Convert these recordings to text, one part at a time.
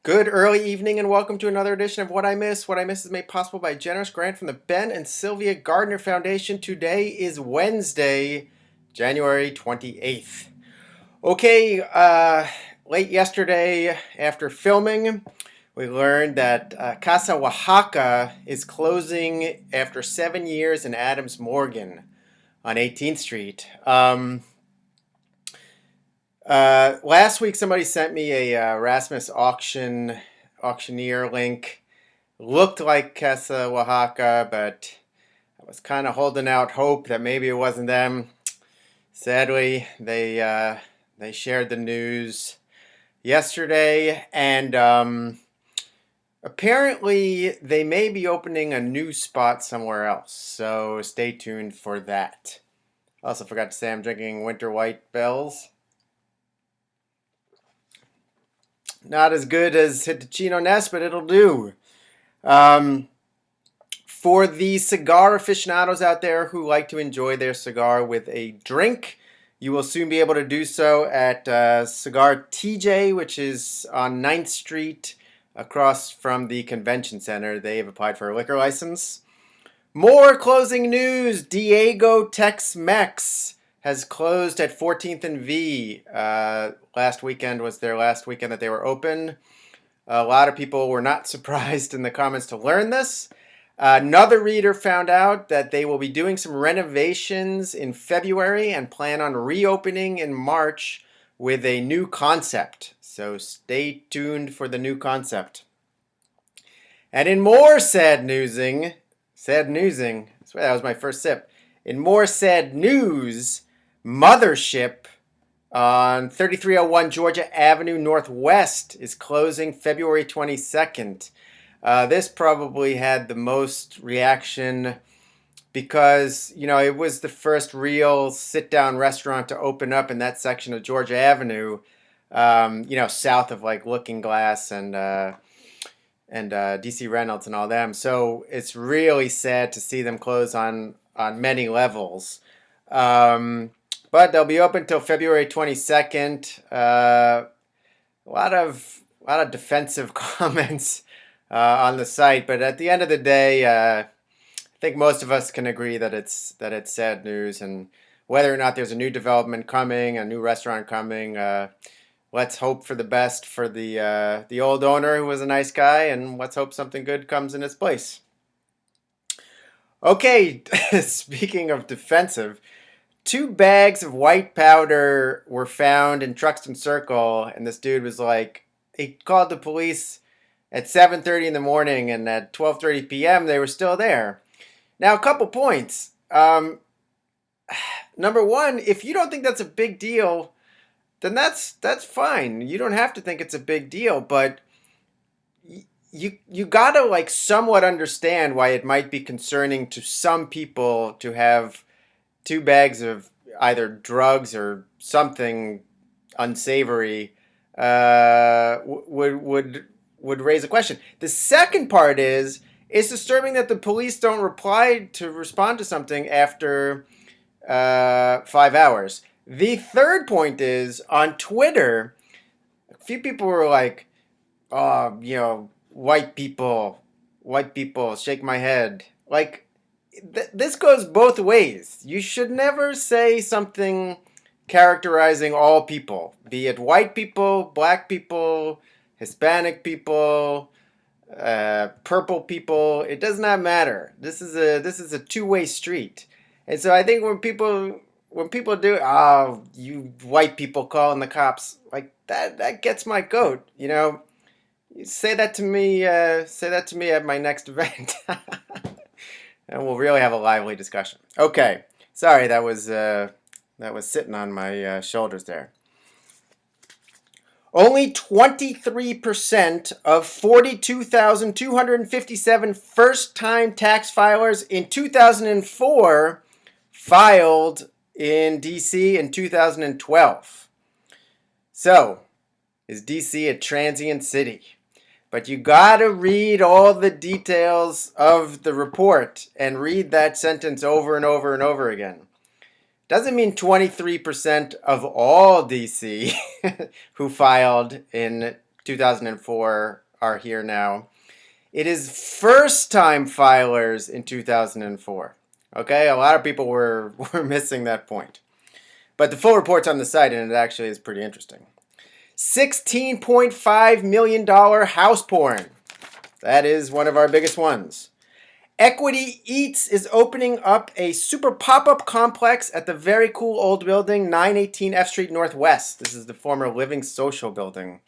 Good early evening and welcome to another edition of What I Miss. What I Miss is made possible by a generous grant from the Ben and Sylvia Gardner Foundation. Today is Wednesday, January 28th. Okay, late yesterday after filming, we learned that Casa Oaxaca is closing after 7 years in Adams Morgan on 18th Street. Last week somebody sent me a Rasmus auctioneer link. Looked like Casa Oaxaca, but I was kind of holding out hope that maybe it wasn't them. Sadly, they shared the news yesterday, and apparently they may be opening a new spot somewhere else. So stay tuned for that. Also forgot to say I'm drinking Winter White Bells. Not as good as Hitachino Nest, but it'll do. For the cigar aficionados out there who like to enjoy their cigar with a drink, you will soon be able to do so at Cigar TJ, which is on 9th Street across from the convention center. They have applied for a liquor license. More closing news. Diego Tex-Mex has closed at 14th and V. Last weekend was their last weekend that they were open. A lot of people were not surprised in the comments to learn this. Another reader found out that they will be doing some renovations in February and plan on reopening in March with a new concept. So stay tuned for the new concept. And in more sad newsing, that was my first sip. In more sad news, Mothership on 3301 Georgia Avenue Northwest is closing February 22nd. This probably had the most reaction because, it was the first real sit-down restaurant to open up in that section of Georgia Avenue, south of like Looking Glass and DC Reynolds and all them. So it's really sad to see them close on many levels. But they'll be open till February 22nd. A lot of defensive comments on the site, but at the end of the day, I think most of us can agree that it's sad news. And whether or not there's a new development coming, a new restaurant coming, let's hope for the best for the old owner who was a nice guy, and let's hope something good comes in its place. Okay, speaking of defensive. 2 bags of white powder were found in Truxton Circle, and this dude was like, he called the police at 7:30 in the morning, and at 12:30 p.m. they were still there. Now, a couple points. Number one, if you don't think that's a big deal, then that's fine. You don't have to think it's a big deal, but you gotta like somewhat understand why it might be concerning to some people to have 2 bags of either drugs or something unsavory would raise a question. The second part is it's disturbing that the police don't respond to something after 5 hours. The third point is on Twitter, a few people were like, "Oh, white people, shake my head." Like. This goes both ways. You should never say something characterizing all people, be it white people, black people, Hispanic people, purple people. It does not matter. This is a two-way street, and so I think when people do, "Oh, you white people calling the cops," like that gets my goat. You say that to me. Say that to me at my next event. And we'll really have a lively discussion. Okay, sorry, that was sitting on my shoulders there. Only 23% of 42,257 first-time tax filers in 2004 filed in DC in 2012. So, is DC a transient city? But you gotta read all the details of the report and read that sentence over and over and over again. Doesn't mean 23% of all DC who filed in 2004 are here now. It is first-time filers in 2004. Okay, a lot of people were missing that point. But the full report's on the site, and it actually is pretty interesting. $16.5 million house porn. That is one of our biggest ones. Equity Eats is opening up a super pop-up complex at the very cool old building, 918 F Street Northwest. This is the former Living Social building.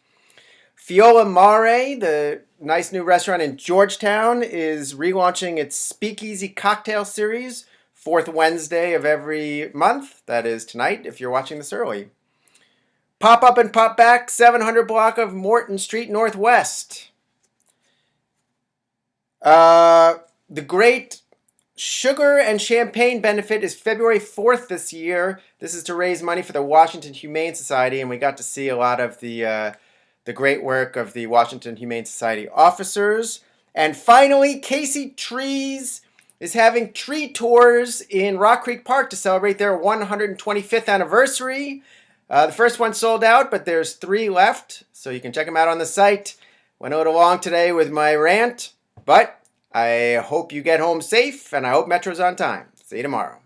Fiola Mare, the nice new restaurant in Georgetown, is relaunching its Speakeasy Cocktail Series, fourth Wednesday of every month. That is tonight if you're watching this early. Pop Up and Pop Back, 700 block of Morton Street Northwest. The Great Sugar and Champagne Benefit is February 4th this year. This is to raise money for the Washington Humane Society, and we got to see a lot of the great work of the Washington Humane Society officers. And finally, Casey Trees is having tree tours in Rock Creek Park to celebrate their 125th anniversary. The first one sold out, but there's 3 left, so you can check them out on the site. Went a little long today with my rant, but I hope you get home safe, and I hope Metro's on time. See you tomorrow.